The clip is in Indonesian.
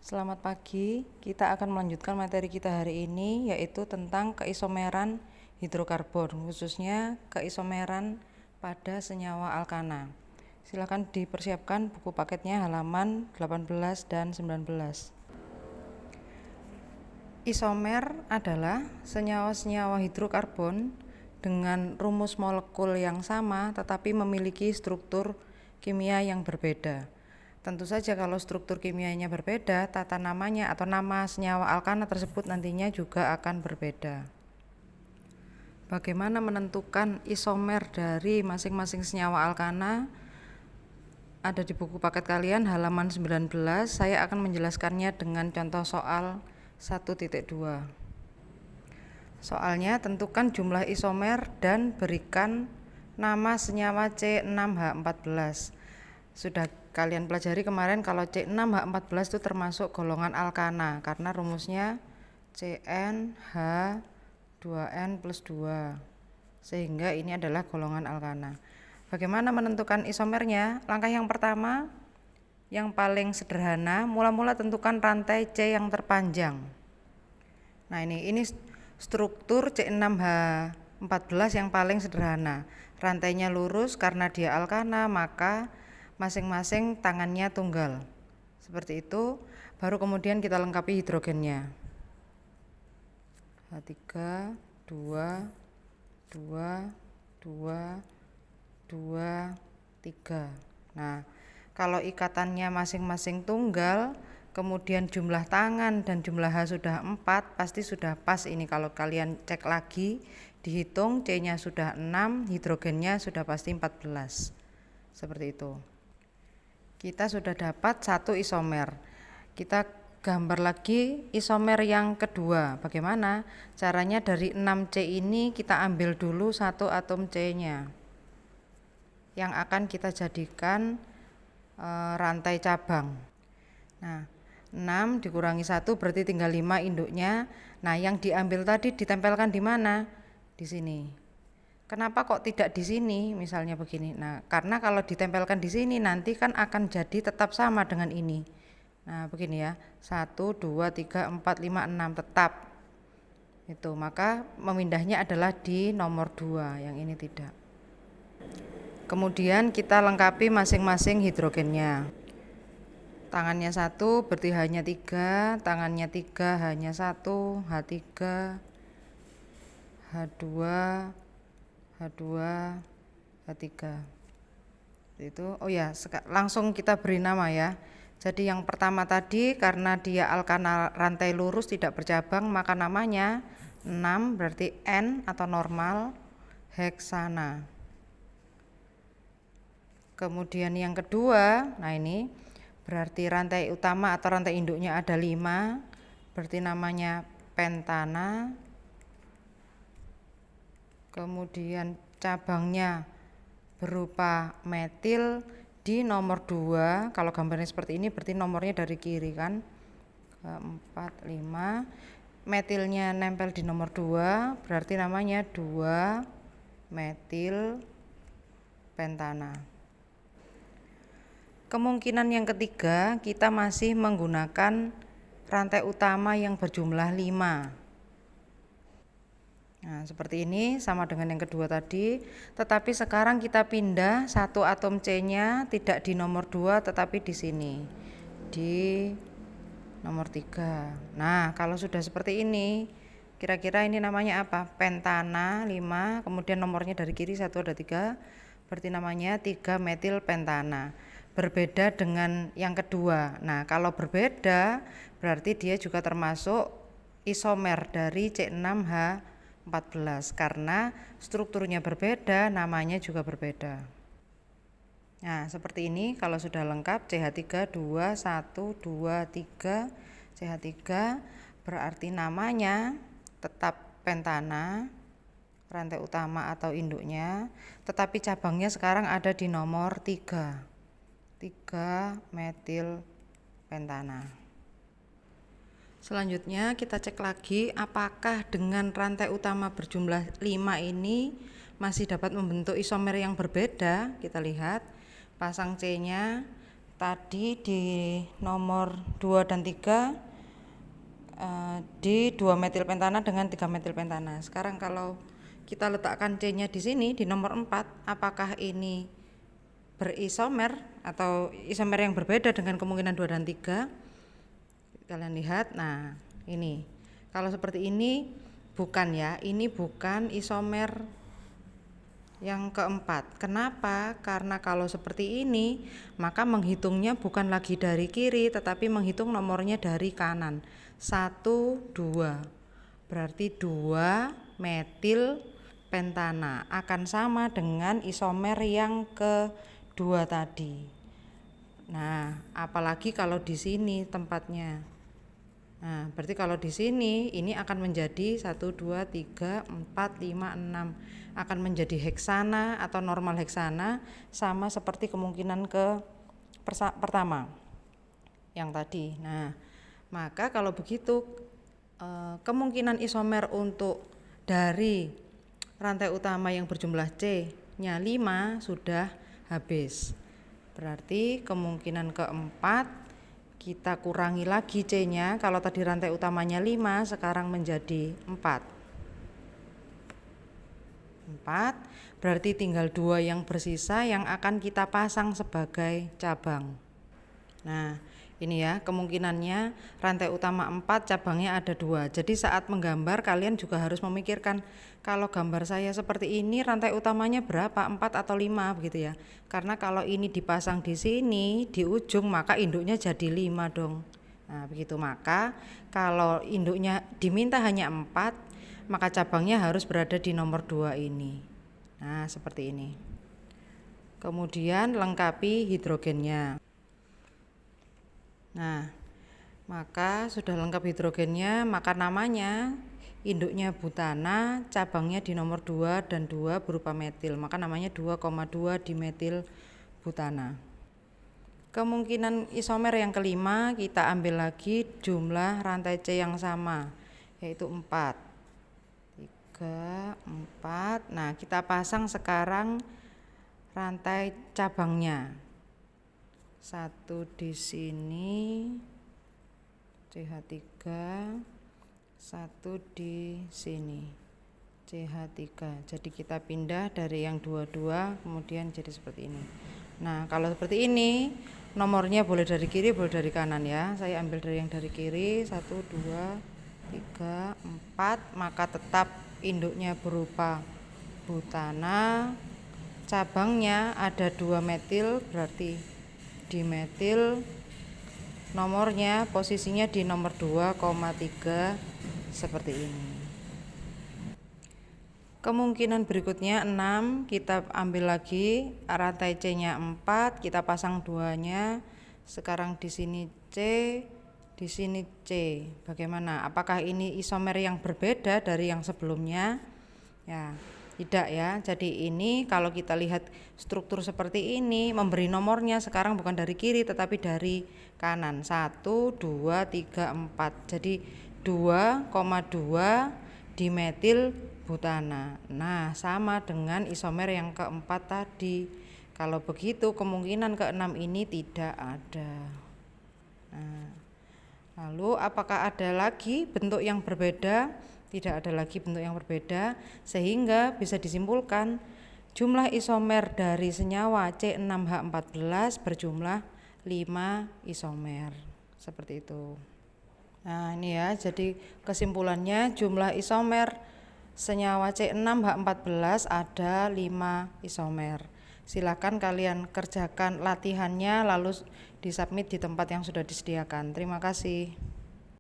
Selamat pagi, kita akan melanjutkan materi kita hari ini yaitu tentang keisomeran hidrokarbon, khususnya keisomeran pada senyawa alkana. Silakan dipersiapkan buku paketnya halaman 18 dan 19. Isomer adalah senyawa-senyawa hidrokarbon dengan rumus molekul yang sama tetapi memiliki struktur kimia yang berbeda. Tentu saja kalau struktur kimianya berbeda, tata namanya atau nama senyawa alkana tersebut nantinya juga akan berbeda. Bagaimana menentukan isomer dari masing-masing senyawa alkana? Ada di buku paket kalian halaman 19. Saya akan menjelaskannya dengan contoh soal 1.2. Soalnya tentukan jumlah isomer dan berikan nama senyawa C6H14. Sudah kalian pelajari kemarin kalau C6H14 itu termasuk golongan alkana karena rumusnya CnH2n+2 sehingga ini adalah golongan alkana. Bagaimana menentukan isomernya? Langkah yang pertama, yang paling sederhana, mula-mula tentukan rantai C yang terpanjang. Nah ini struktur C6H14 yang paling sederhana. Rantainya lurus karena dia alkana, maka masing-masing tangannya tunggal. Seperti itu, baru kemudian kita lengkapi hidrogennya. H3, 2, 2, 2, 2, 3. Nah, kalau ikatannya masing-masing tunggal, kemudian jumlah tangan dan jumlah H sudah 4, pasti sudah pas ini. Kalau kalian cek lagi, dihitung C-nya sudah 6, hidrogennya sudah pasti 14. Seperti itu. Kita sudah dapat satu isomer. Kita gambar lagi isomer yang kedua. Bagaimana? Caranya dari 6C ini kita ambil dulu satu atom C-nya yang akan kita jadikan rantai cabang. Nah, 6 dikurangi 1 berarti tinggal 5 induknya. Nah, yang diambil tadi ditempelkan di mana? Di sini. Kenapa kok tidak di sini? Misalnya begini. Nah, karena kalau ditempelkan di sini nanti kan akan jadi tetap sama dengan ini. Nah, begini ya. 1, 2, 3, 4, 5, 6 tetap. Itu, maka memindahnya adalah di nomor 2, yang ini tidak. Kemudian kita lengkapi masing-masing hidrogennya. Tangannya 1 berarti hanya 3, tangannya 3 hanya 1, H3, H2, H2, H3. Itu langsung kita beri nama ya. Jadi yang pertama tadi karena dia alkana rantai lurus tidak bercabang, maka namanya 6 berarti N atau normal heksana. Kemudian yang kedua, nah ini berarti rantai utama atau rantai induknya ada 5, berarti namanya pentana. Kemudian cabangnya berupa metil di nomor 2. Kalau gambarnya seperti ini berarti nomornya dari kiri kan, 4, 5. Metilnya nempel di nomor 2 berarti namanya 2 metil pentana. Kemungkinan yang ketiga, kita masih menggunakan rantai utama yang berjumlah 5. Nah, seperti ini sama dengan yang kedua tadi, tetapi sekarang kita pindah satu atom C-nya tidak di nomor 2 tetapi di sini, di nomor 3. Nah, kalau sudah seperti ini, kira-kira ini namanya apa? Pentana 5, kemudian nomornya dari kiri 1 ada 3, berarti namanya 3 metil pentana. Berbeda dengan yang kedua. Nah, kalau berbeda berarti dia juga termasuk isomer dari C6H14 karena strukturnya berbeda, namanya juga berbeda. Nah, seperti ini kalau sudah lengkap CH3 2 1 2 3 CH3 berarti namanya tetap pentana rantai utama atau induknya, tetapi cabangnya sekarang ada di nomor 3 metil pentana. Selanjutnya kita cek lagi apakah dengan rantai utama berjumlah 5 ini masih dapat membentuk isomer yang berbeda. Kita lihat pasang C-nya tadi di nomor 2 dan 3 di 2 metilpentana dengan 3 metilpentana. Sekarang kalau kita letakkan C-nya di sini di nomor 4, apakah ini berisomer atau isomer yang berbeda dengan kemungkinan 2 dan 3? Kalian lihat, nah ini kalau seperti ini bukan ya, ini bukan isomer yang keempat. Kenapa? Karena kalau seperti ini maka menghitungnya bukan lagi dari kiri tetapi menghitung nomornya dari kanan. 1, 2, berarti 2 metil pentana akan sama dengan isomer yang kedua tadi. Nah, apalagi kalau di sini tempatnya. Nah, berarti kalau di sini ini akan menjadi 1, 2, 3, 4, 5, 6 akan menjadi heksana atau normal heksana, sama seperti kemungkinan pertama yang tadi. Nah, maka kalau begitu kemungkinan isomer untuk dari rantai utama yang berjumlah C-nya 5 sudah habis. Berarti kemungkinan keempat kita kurangi lagi C-nya, kalau tadi rantai utamanya 5 sekarang menjadi 4. Berarti tinggal 2 yang bersisa yang akan kita pasang sebagai cabang. Nah, ini ya kemungkinannya rantai utama 4, cabangnya ada 2. Jadi saat menggambar kalian juga harus memikirkan, kalau gambar saya seperti ini rantai utamanya berapa, 4 atau 5 begitu ya. Karena kalau ini dipasang di sini di ujung maka induknya jadi 5 dong. Nah, begitu. Maka kalau induknya diminta hanya 4, maka cabangnya harus berada di nomor 2 ini. Nah, seperti ini. Kemudian lengkapi hidrogennya. Nah, maka sudah lengkap hidrogennya, maka namanya induknya butana, cabangnya di nomor 2 dan 2 berupa metil, maka namanya 2,2 dimetil butana. Kemungkinan isomer yang kelima, kita ambil lagi jumlah rantai C yang sama, yaitu 4. 3, 4. Nah, kita pasang sekarang rantai cabangnya. 1 di sini, CH3, 1 di sini, CH3. Jadi kita pindah dari yang 22 kemudian jadi seperti ini. Nah, kalau seperti ini nomornya boleh dari kiri boleh dari kanan ya. Saya ambil dari yang dari kiri, 1, 2, 3, 4, maka tetap induknya berupa butana, cabangnya ada 2 metil, berarti dimetil, nomornya posisinya di nomor 2,3 seperti ini. Kemungkinan berikutnya 6, kita ambil lagi rantai C-nya 4, kita pasang 2-nya. Sekarang di sini C, di sini C. Bagaimana? Apakah ini isomer yang berbeda dari yang sebelumnya? Ya, tidak ya. Jadi ini kalau kita lihat struktur seperti ini, memberi nomornya sekarang bukan dari kiri tetapi dari kanan. 1, 2, 3, 4. Jadi 2,2 dimetil butana. Nah, sama dengan isomer yang keempat tadi. Kalau begitu kemungkinan ke-6 ini tidak ada. Nah, lalu apakah ada lagi bentuk yang berbeda? Tidak ada lagi bentuk yang berbeda, sehingga bisa disimpulkan jumlah isomer dari senyawa C6H14 berjumlah 5 isomer. Seperti itu. Nah, ini ya, jadi kesimpulannya jumlah isomer senyawa C6H14 ada 5 isomer. Silakan kalian kerjakan latihannya lalu disubmit di tempat yang sudah disediakan. Terima kasih.